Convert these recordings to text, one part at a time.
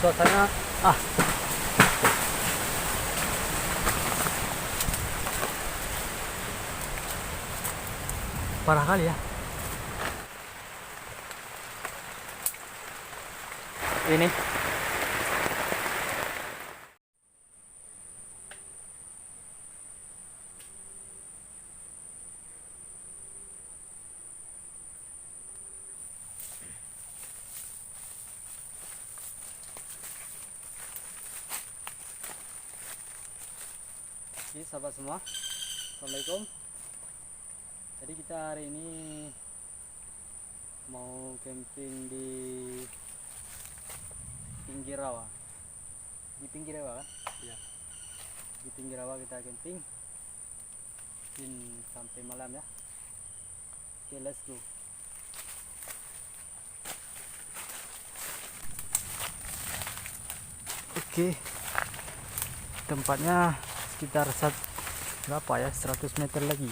suasana parah kali ya ini. Oke sahabat semua, assalamualaikum. Jadi kita hari ini mau camping di pinggir rawa. Di pinggir rawa kan? Iya. Di pinggir rawa kita camping sampai malam ya. Oke, let's go. Oke, tempatnya sekitar berapa ya, 100 meter lagi.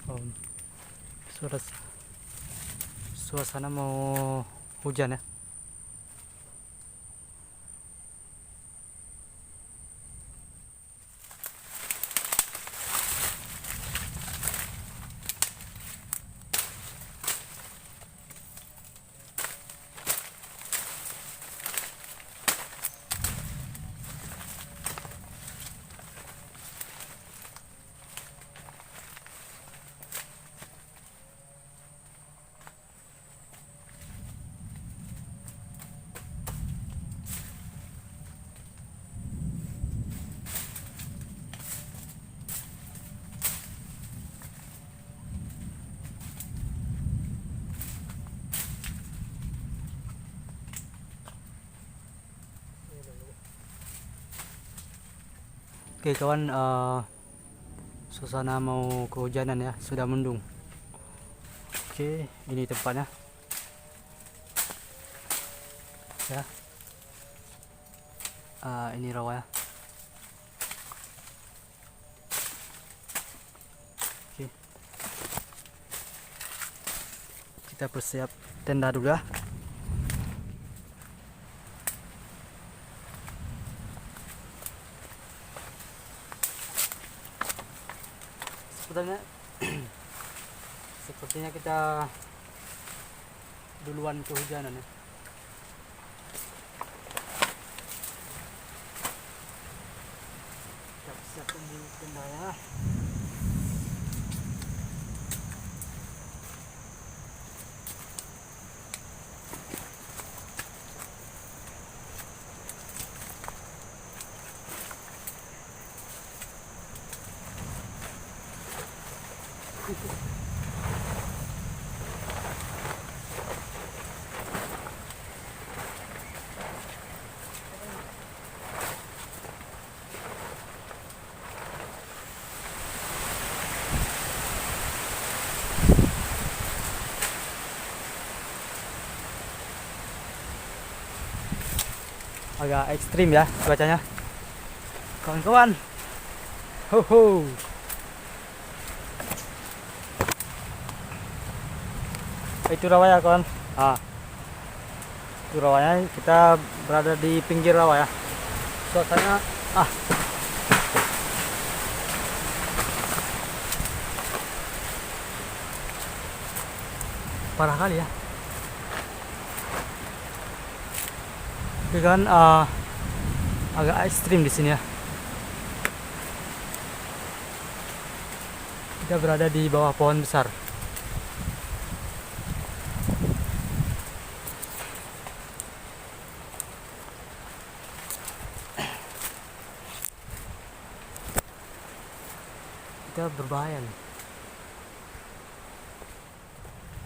Oh. Suasana mau hujan ya. Oke kawan, suasana mau kehujanan ya, sudah mendung. Oke, ini tempatnya ya. Ini rawa ya. Oke, kita persiap tenda dulu ya. Sepertinya kita duluan kehujanan ya. Kita siapkan dulu tenda ya. Agak ekstrim ya cuacanya kawan-kawan. Ho. Itu rawa ya kawan. Itu rawanya, kita berada di pinggir rawa ya. Suasana parah kali ya. Oke kan, agak ekstrim di sini ya. Kita berada di bawah pohon besar. Kita berbahaya nih.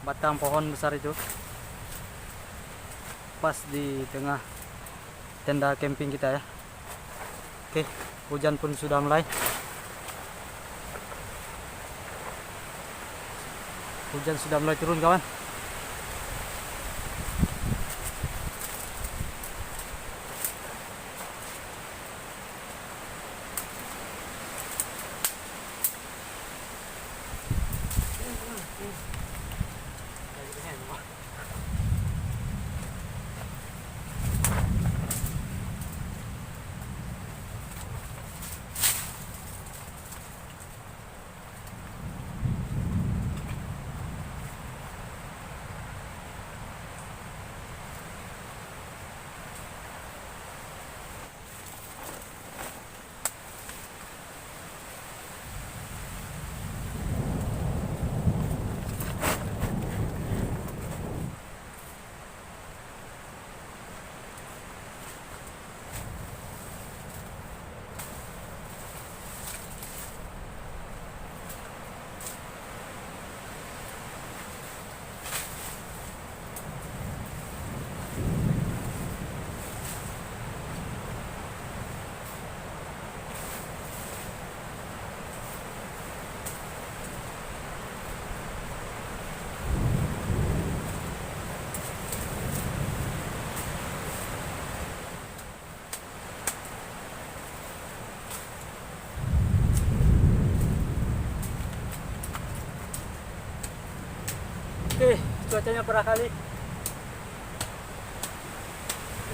Batang pohon besar itu pas di tengah tenda camping kita ya. Oke, hujan pun sudah mulai. Hujan sudah mulai turun kawan. Oke, cuacanya parah kali.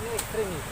Ini ekstrim nih.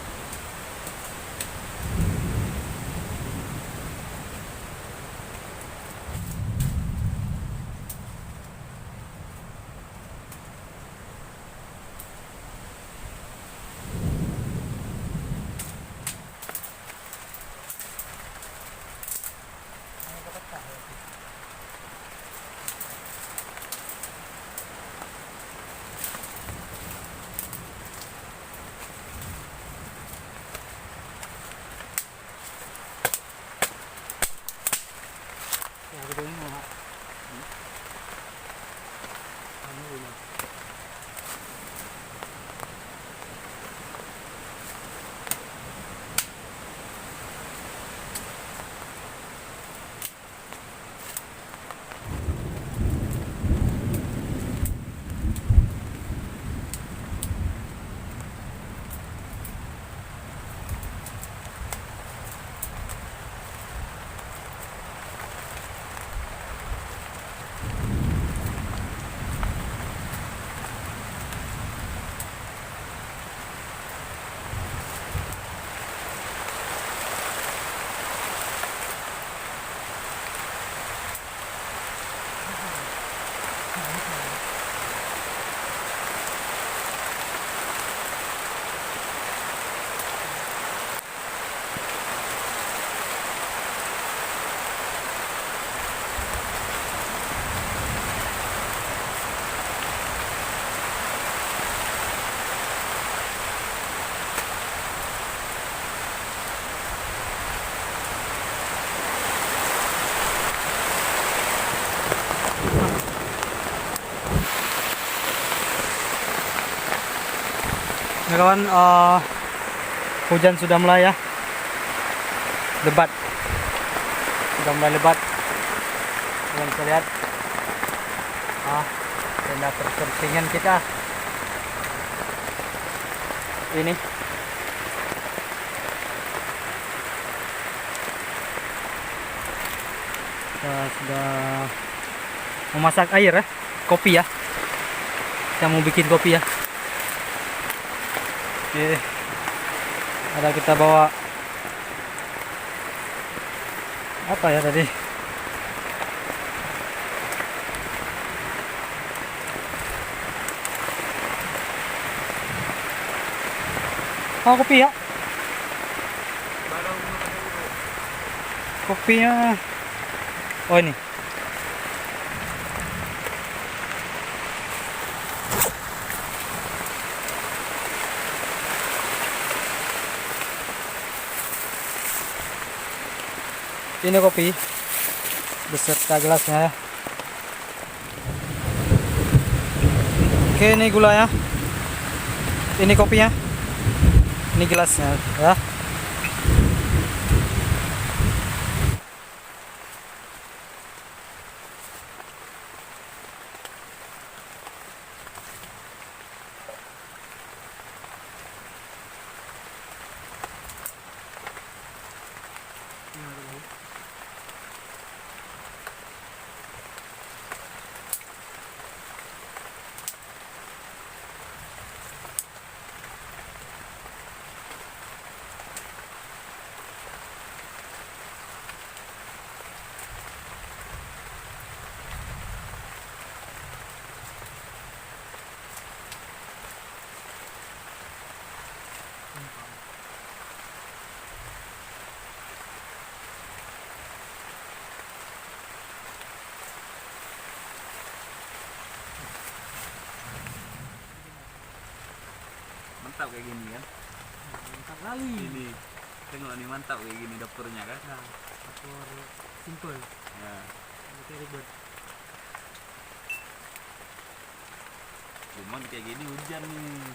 Nah kawan, hujan sudah mulai ya, lebat, sudah mulai lebat. Kalian bisa lihat, tenda persinggan kita ini. Kita sudah memasak air ya, kopi ya. Kita mau bikin kopi ya. Oke, ada kita bawa apa ya tadi? Oh, kopi ya. Kopinya. Oh ini. Ini kopi beserta gelasnya ya. Oke, ini gula ya. Ini kopinya. Ini gelasnya ya. Mantap kayak gini kan. Mantap kali. Ini tengok nih, mantap kayak gini dapurnya kan. Nah, dapur simple, Ya. tidak ribet. Cuman kayak gini hujan nih.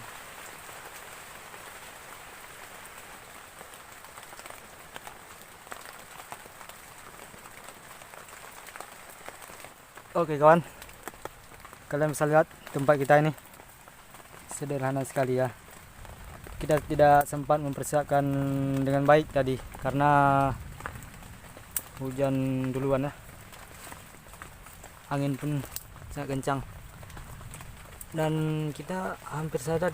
Oke kawan, kalian bisa lihat tempat kita ini sederhana sekali ya. Kita tidak sempat mempersiapkan dengan baik tadi karena hujan duluan ya. Angin pun sangat kencang. Dan kita hampir saja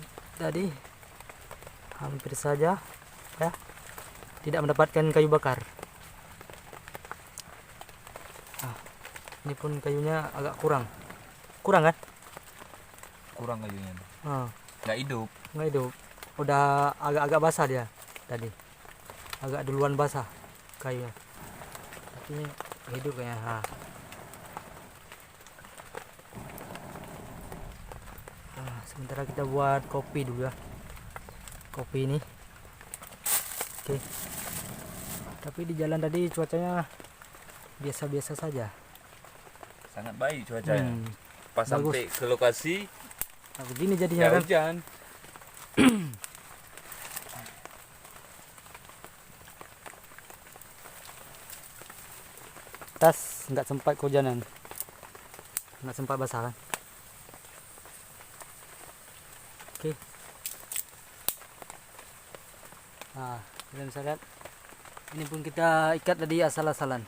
ya tidak mendapatkan kayu bakar. Ini pun kayunya agak kurang kan? Kurang kayunya. Nggak Nggak hidup. Udah agak basah dia tadi, agak duluan basah kayunya, tapi hidup kayaknya. Sementara kita buat kopi dulu ya, kopi ini. Oke. Tapi di jalan tadi cuacanya biasa-biasa saja. Sangat baik cuacanya. Pas bagus. sampai ke lokasi Nah, begini ya jadinya kan. hujan. Tas nggak sempat kehujanan, nggak sempat basah kan. Oke. Nah, kalian bisa lihat ini pun kita ikat tadi asal-asalan,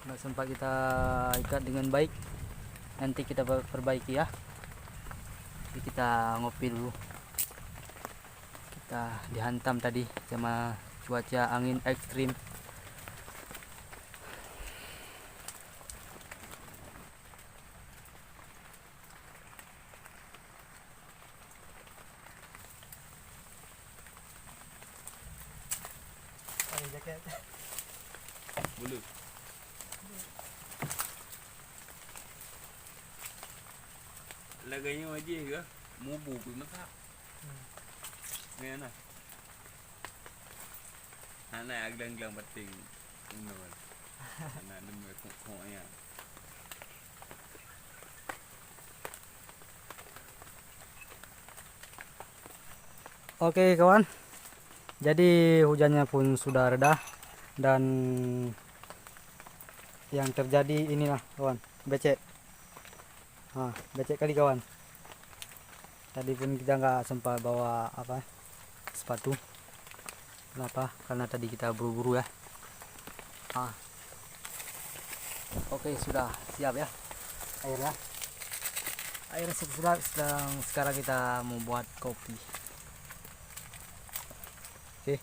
nggak sempat kita ikat dengan baik. Nanti kita perbaiki ya. Jadi kita ngopi dulu. Kita dihantam tadi sama cuaca angin ekstrim. Jaket. Bulu. Lagaynya aja ya, mau buku masa. Ngayon na. Anak aglang-glang bating. Ano man. Anak naman kung ayan. Oke kawan, jadi hujannya pun sudah reda dan yang terjadi inilah kawan, becek. Becek kali kawan. Tadi pun kita nggak sempat bawa sepatu. Kenapa? Karena tadi kita buru-buru ya. Oke, sudah siap ya airnya. Air sudah, sekarang kita mau buat kopi. Oke.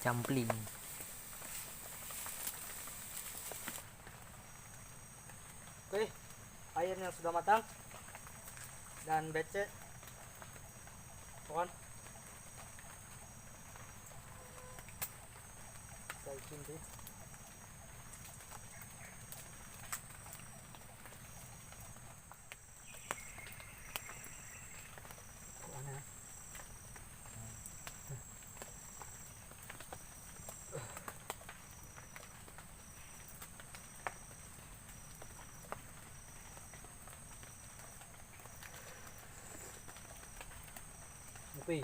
Campling. Oke, airnya sudah matang dan becek, kawan. Saya sini. Kopi.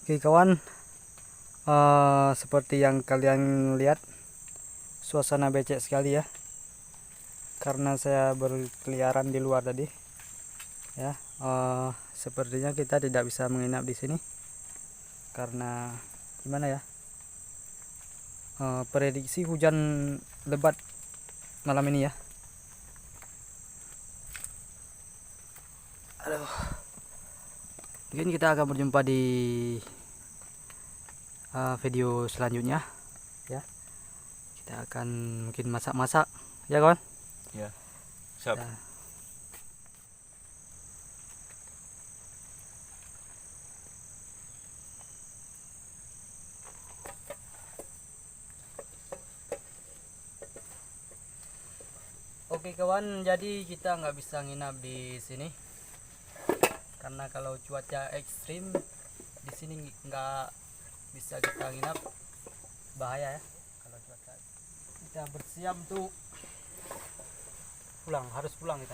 Oke kawan, seperti yang kalian lihat, suasana becek sekali ya, karena saya berkeliaran di luar tadi ya. Sepertinya kita tidak bisa menginap di sini karena gimana ya, prediksi hujan lebat malam ini ya. Aduh, mungkin kita akan berjumpa di video selanjutnya ya. Kita akan mungkin masak-masak ya kawan Ya. Siap. ya. Oke kawan, jadi kita nggak bisa nginap di sini karena kalau cuaca ekstrim di sini nggak bisa kita nginap, bahaya ya kalau cuaca. Kita bersiap untuk pulang, harus pulang kita.